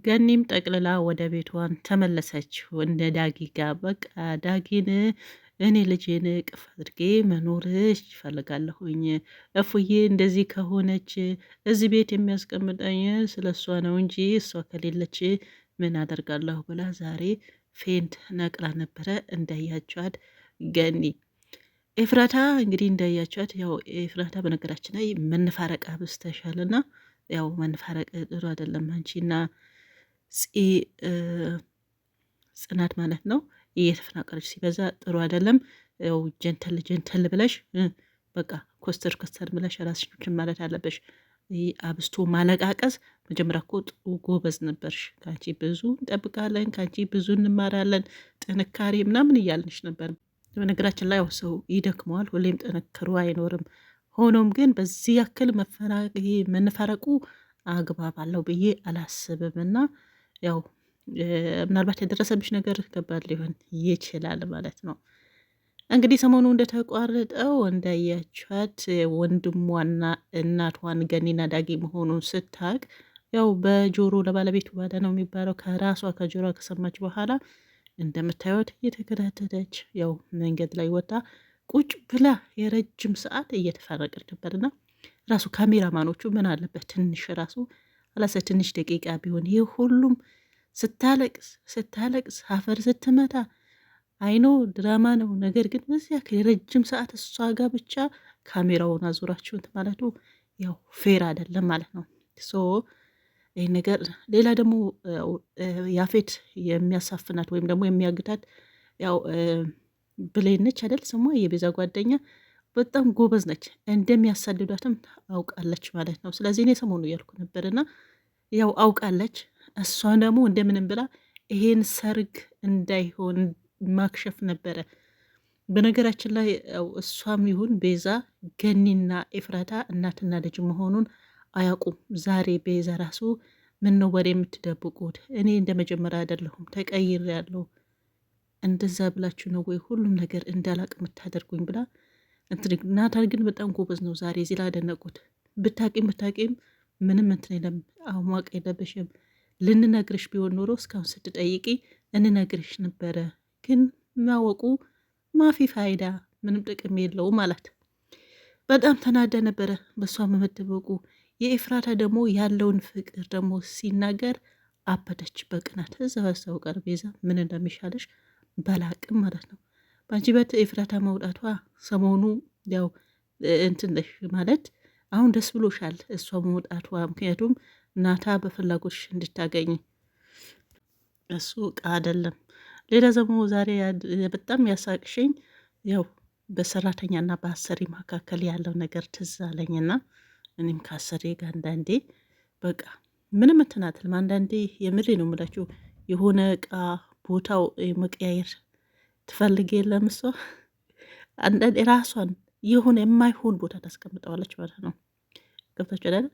ገኒም ጠቅልላ ወደ ቤቷን ተመለሰች። እንደ ዳጊ ጋር በቃ ዳጊን እኔ ልጄን ቅፍ አድርጌ መኖርሽ ይፈልጋለሁኝ። እፉዬ እንደዚህ ከሆነች እዚህ ቤት የሚያስቀምጠኝ ስለ እሷ ነው እንጂ እሷ ከሌለች ምን አደርጋለሁ ብላ ዛሬ ፌንት ነቅላ ነበረ። እንዳያቸዋት ገኒ ኤፍራታ እንግዲህ እንዳያቸዋት ያው ኤፍራታ በነገራችን ላይ መነፋረቅ አብዝተሻልና ያው መነፋረቅ ጥሩ አይደለም። አንቺና ጽናት ማለት ነው እየተፈናቀለች ሲበዛ ጥሩ አይደለም። ያው ጀንተል ጀንተል ብለሽ በቃ ኮስተር ኮስተር ብለሽ ራስሽን ማለት አለበሽ። አብስቶ ማለቃቀስ መጀመሪያ እኮ ጥሩ ጎበዝ ነበርሽ። ከአንቺ ብዙ እንጠብቃለን፣ ከአንቺ ብዙ እንማራለን፣ ጥንካሬ ምናምን እያልንሽ ነበር። በነገራችን ላይ ያው ሰው ይደክመዋል፣ ሁሌም ጠነክሮ አይኖርም። ሆኖም ግን በዚህ ያክል መነፋረቁ አግባብ አለው ብዬ አላስብም። እና ያው ምናልባት የደረሰብሽ ነገር ከባድ ሊሆን ይችላል ማለት ነው። እንግዲህ ሰሞኑ እንደተቋረጠው እንዳያቻት ወንድሟና እናቷን ገኒና ዳጊ መሆኑን ስታቅ ያው በጆሮ ለባለቤቱ ባዳ ነው የሚባለው። ከራሷ ከጆሮ ከሰማች በኋላ እንደምታዩት እየተከታተለች ያው መንገድ ላይ ወጣ ቁጭ ብላ የረጅም ሰዓት እየተፈረቀች ነበርና ራሱ ካሜራማኖቹ ምን አለበት ትንሽ ራሱ አላሰ ትንሽ ደቂቃ ቢሆን ይህ ሁሉም ስታለቅስ አፈር ስትመታ አይኖ ድራማ ነው። ነገር ግን በዚህ ያክል የረጅም ሰዓት እሷ ጋር ብቻ ካሜራውን አዙራችሁት ማለቱ ያው ፌር አይደለም ማለት ነው። ሶ ይህ ነገር ሌላ ደግሞ ያፌት የሚያሳፍናት ወይም ደግሞ የሚያግታት ያው ብሌን ነች አይደል ስሟ፣ የቤዛ ጓደኛ በጣም ጎበዝ ነች። እንደሚያሳድዷትም አውቃለች ማለት ነው። ስለዚህ እኔ ሰሞኑ እያልኩ ነበርና ያው አውቃለች። እሷ ደግሞ እንደምንም ብላ ይሄን ሰርግ እንዳይሆን ማክሸፍ ነበረ። በነገራችን ላይ እሷም ይሁን ቤዛ ገኒና ኤፍራታ እናትና ልጅ መሆኑን አያውቁም። ዛሬ ቤዛ ራሱ ምን ነው ወሬ የምትደብቁት? እኔ እንደ መጀመሪያ አይደለሁም ተቀይሬያለሁ፣ እንደዛ ብላችሁ ነው ወይ ሁሉም ነገር እንዳላቅ የምታደርጉኝ ብላ ናታን ግን በጣም ጎበዝ ነው። ዛሬ እዚህ ላደነቁት ብታቂም ምንም እንትን የለም አሟቅ የለበሽም። ልንነግርሽ ቢሆን ኖሮ እስካሁን ስትጠይቂ እንነግርሽ ነበረ፣ ግን ማወቁ ማፊ ፋይዳ ምንም ጥቅም የለውም አላት። በጣም ተናዳ ነበረ በእሷ መመደበቁ። የኤፍራታ ደግሞ ያለውን ፍቅር ደግሞ ሲናገር አበደች በቅናት። እዛ በሰው ቀር ቤዛ ምን እንደሚሻለሽ በላቅም ማለት ነው። በአንቺ በት ኤፍራታ መውጣቷ ሰሞኑ ያው እንትንሽ ማለት አሁን ደስ ብሎሻል እሷ መውጣቷ፣ ምክንያቱም ናታ በፍላጎትሽ እንድታገኝ እሱ እቃ አይደለም። ሌላ ደግሞ ዛሬ በጣም ያሳቅሽኝ ያው በሰራተኛና በአሰሪ መካከል ያለው ነገር ትዝ አለኝና እኔም ከአሰሪ ጋር አንዳንዴ በቃ ምንም እንትናትልም አንዳንዴ የምሬ ነው የምላችሁ የሆነ እቃ ቦታው መቀያየር ትፈልግ የለም እሷ አንዳንዴ ራሷን የሆነ የማይሆን ቦታ ታስቀምጠዋለች ማለት ነው። ገብታችሁ አይደል?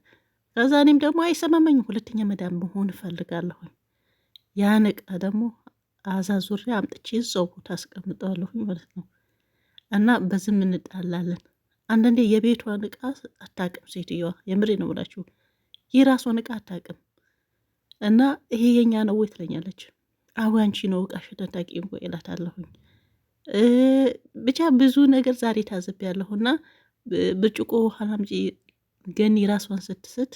ከዛ እኔም ደግሞ አይሰማመኝም፣ ሁለተኛ መዳም መሆን እፈልጋለሁኝ። ያን እቃ ደግሞ አዛዙሬ አምጥቼ እዛው ቦታ አስቀምጠዋለሁኝ ማለት ነው። እና በዝም እንጣላለን። አንዳንዴ የቤቷን እቃ አታቅም ሴትዮዋ፣ የምሬ ነው ብላችሁ የራሷን እቃ አታቅም። እና ይሄ የኛ ነው ወይ ትለኛለች። አሁ አንቺ ነው እቃሽ ተታቂም ወይ እላታለሁኝ። ብቻ ብዙ ነገር ዛሬ ታዘቢያለሁና ብርጭቆ ውሃ አምጪ ገኒ ራሷን ስትስት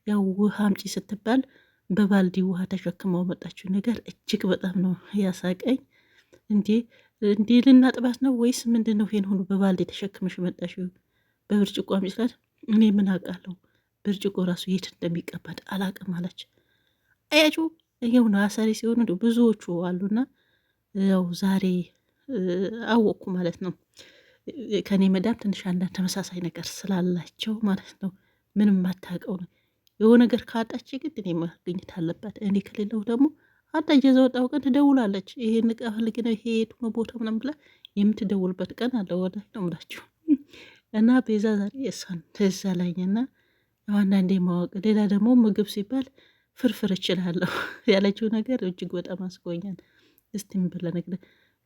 ያው ውሃ አምጪ ስትባል በባልዲ ውሃ ተሸክመው መጣችው ነገር እጅግ በጣም ነው ያሳቀኝ። እንዴ ልናጥባት ነው ወይስ ምንድን ነው? ይሄን ሁሉ በባልዲ ተሸክመሽ መጣሽው በብርጭቆ አምጪ ስላት እኔ ምን አውቃለሁ ብርጭቆ ራሱ የት እንደሚቀባድ አላቅም አለች። አያችሁ ይሄው ነው አሰሪ ሲሆኑ ብዙዎቹ አሉና ያው ዛሬ አወቅኩ ማለት ነው። ከኔ መዳም ትንሽ አንዳንድ ተመሳሳይ ነገር ስላላቸው ማለት ነው። ምንም ማታውቀው ነው የሆነ ነገር ካጣች ግን እኔ ማግኘት አለባት። እኔ ከሌለው ደግሞ አዳጅ የዘወጣው ቀን ትደውላለች። ይሄን እቃ ፈልግ ነው ይሄ የቱ ነው ቦታ ምናምን ብላ የምትደውልበት ቀን አለ። ወላሂ ነው የምላችሁ። እና ቤዛ ዛሬ እሷን ትዝ አለኝና አንዳንዴ ማወቅ። ሌላ ደግሞ ምግብ ሲባል ፍርፍር እችላለሁ ያለችው ነገር እጅግ በጣም አስጎኛል። እስቲ ምን ብለ ነግረ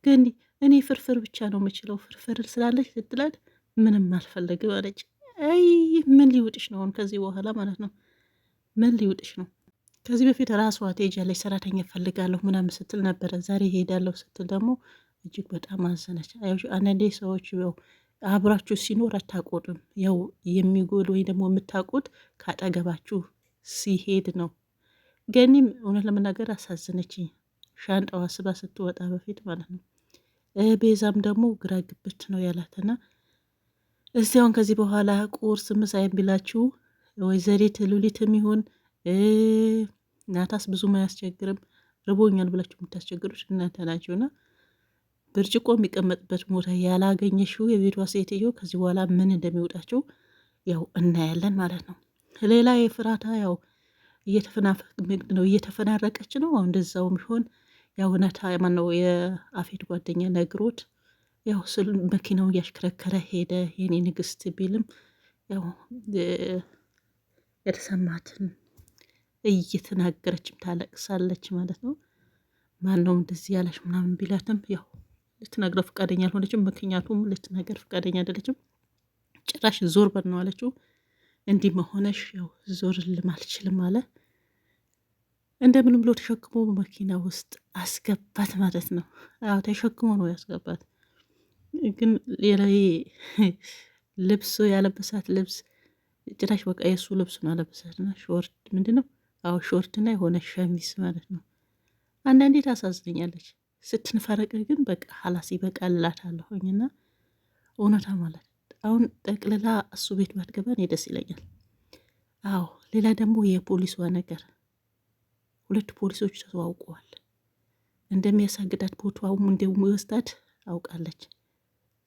ግን እኔ ፍርፍር ብቻ ነው የምችለው ፍርፍር ስላለች ስትላት ምንም አልፈለግም አለች። አይ ምን ሊውጥሽ ነው አሁን ከዚህ በኋላ ማለት ነው? ምን ሊውጥሽ ነው? ከዚህ በፊት ራሷ ትሄጃለች ሰራተኛ እፈልጋለሁ ምናምን ስትል ነበረ። ዛሬ ሄዳለሁ ስትል ደግሞ እጅግ በጣም አዘነች። አንዳንዴ ሰዎች ያው አብራችሁ ሲኖር አታውቁትም። ያው የሚጎል ወይ ደግሞ የምታውቁት ካጠገባችሁ ሲሄድ ነው። ገኒም እውነት ለመናገር አሳዘነችኝ። ሻንጣዋ ስባ ስትወጣ በፊት ማለት ነው። ቤዛም ደግሞ ግራ ግብት ነው ያላትና እስቲያውን ከዚህ በኋላ ቁርስ ምሳይም ቢላችሁ ወይዘሪት ሉሊትም ይሁን ናታስ ብዙም አያስቸግርም። ርቦኛል ብላችሁ የምታስቸግሩት እናንተ ናችሁና ብርጭቆ የሚቀመጥበት ቦታ ያላገኘሽው የቤቷ ሴትዮ ከዚህ በኋላ ምን እንደሚወጣቸው ያው እናያለን ማለት ነው። ሌላ የፍራታ ያው እየተፈናረቀች ነው። አሁን እንደዛውም ቢሆን ያው እውነታ ማነው የአፌት ጓደኛ ነግሮት ያው ስል መኪናው እያሽከረከረ ሄደ የኔ ንግስት ቢልም ያው የተሰማትን እየተናገረችም ታለቅሳለች ማለት ነው። ማነው እንደዚህ ያለች ምናምን ቢላትም ያው ልትነግረው ፈቃደኛ አልሆነችም። ምክንያቱም ልትነገር ፈቃደኛ አይደለችም። ጭራሽ ዞር በር ነው አለችው። እንዲህ መሆነሽ ያው ዞር ልም አልችልም አለ። እንደምንም ብሎ ተሸክሞ መኪና ውስጥ አስገባት ማለት ነው። አዎ ተሸክሞ ነው ያስገባት። ግን ሌላ ልብሱ ያለበሳት ልብስ ጭራሽ በቃ የእሱ ልብስ ነው ያለበሳትና ሾርት ምንድን ነው? አዎ ሾርትና የሆነ ሸሚዝ ማለት ነው። አንዳንዴ ታሳዝነኛለች። ስትንፈረቅ ግን በቃ ሀላስ ይበቃል እላታለሁኝና እውነታ ማለት አሁን ጠቅልላ እሱ ቤት ባትገባ እኔ ደስ ይለኛል። አዎ ሌላ ደግሞ የፖሊሷ ነገር ሁለቱ ፖሊሶች ተዋውቀዋል። እንደሚያሳግዳት ቦታውም እንደሚወስዳት አውቃለች።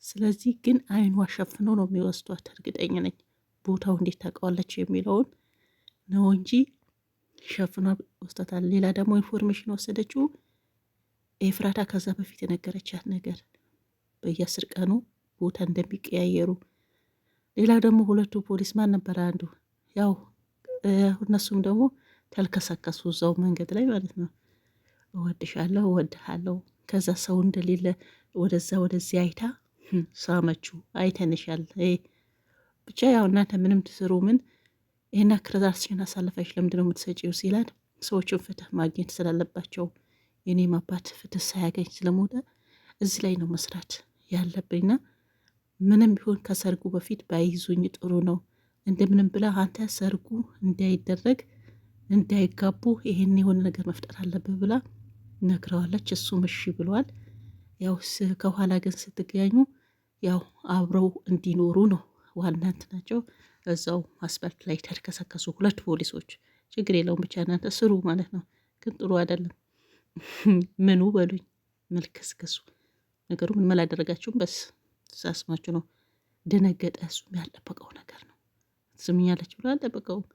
ስለዚህ ግን አይኗ ሸፍኖ ነው የሚወስዷት። እርግጠኛ ነኝ ቦታው እንዴት ታውቀዋለች የሚለውን ነው እንጂ ሸፍኗ ወስዳታል። ሌላ ደግሞ ኢንፎርሜሽን ወሰደችው ኤፍራታ ከዛ በፊት የነገረቻት ነገር በየ10 ቀኑ ቦታ እንደሚቀያየሩ። ሌላ ደግሞ ሁለቱ ፖሊስ ማን ነበረ አንዱ ያው እነሱም ደግሞ ተልከሰከሱ እዛው መንገድ ላይ ማለት ነው። እወድሻለሁ እወድሃለሁ። ከዛ ሰው እንደሌለ ወደዛ ወደዚህ አይታ ሳመችው። አይተንሻል ብቻ ያው እናንተ ምንም ትስሩ ምን ይህና ክረዛርስሽን አሳልፈሽ ለምንድን ነው የምትሰጪው ሲላት ሰዎችን ፍትህ ማግኘት ስላለባቸው የኔም አባት ፍትህ ሳያገኝ ስለሞተ እዚህ ላይ ነው መስራት ያለብኝና ምንም ቢሆን ከሰርጉ በፊት ባይዙኝ ጥሩ ነው። እንደምንም ብላ አንተ ሰርጉ እንዳይደረግ እንዳይጋቡ ይሄን የሆነ ነገር መፍጠር አለብህ ብላ ነግረዋለች። እሱም እሺ ብሏል። ያው ከኋላ ግን ስትገኙ ያው አብረው እንዲኖሩ ነው ዋና እንትናቸው። እዛው አስፋልት ላይ ተርከሰከሱ ሁለት ፖሊሶች። ችግር የለውም ብቻ እናንተ ስሩ ማለት ነው። ግን ጥሩ አይደለም። ምኑ በሉኝ መልከስከሱ ነገሩ ምን አላደረጋችሁም። በስ ሳስማችሁ ነው። ደነገጠ። እሱም ያልጠበቀው ነገር ነው። ስምኛለች ብሎ አልጠበቀውም።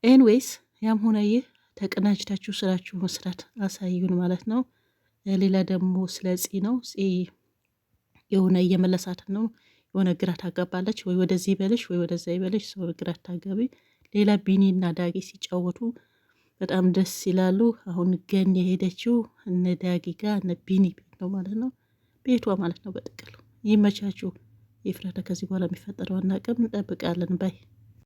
ኤንዌይስ ያም ሆነ ይህ ተቀናጅታችሁ ስራችሁ መስራት አሳዩን ማለት ነው። ሌላ ደግሞ ስለ ፂ ነው። ፂ የሆነ እየመለሳት ነው። የሆነ ግራ ታጋባለች። ወይ ወደዚህ ይበልሽ ወይ ወደዛ ይበልሽ። ሰው ግራ ታጋቢ። ሌላ ቢኒ እና ዳጊ ሲጫወቱ በጣም ደስ ይላሉ። አሁን ገን የሄደችው እነ ዳጊ ጋር እነ ቢኒ ቤት ነው ማለት ነው። ቤቷ ማለት ነው። በጥቅሉ ይመቻችሁ። የፍራታ ከዚህ በኋላ የሚፈጠረው አናውቅም። እንጠብቃለን ባይ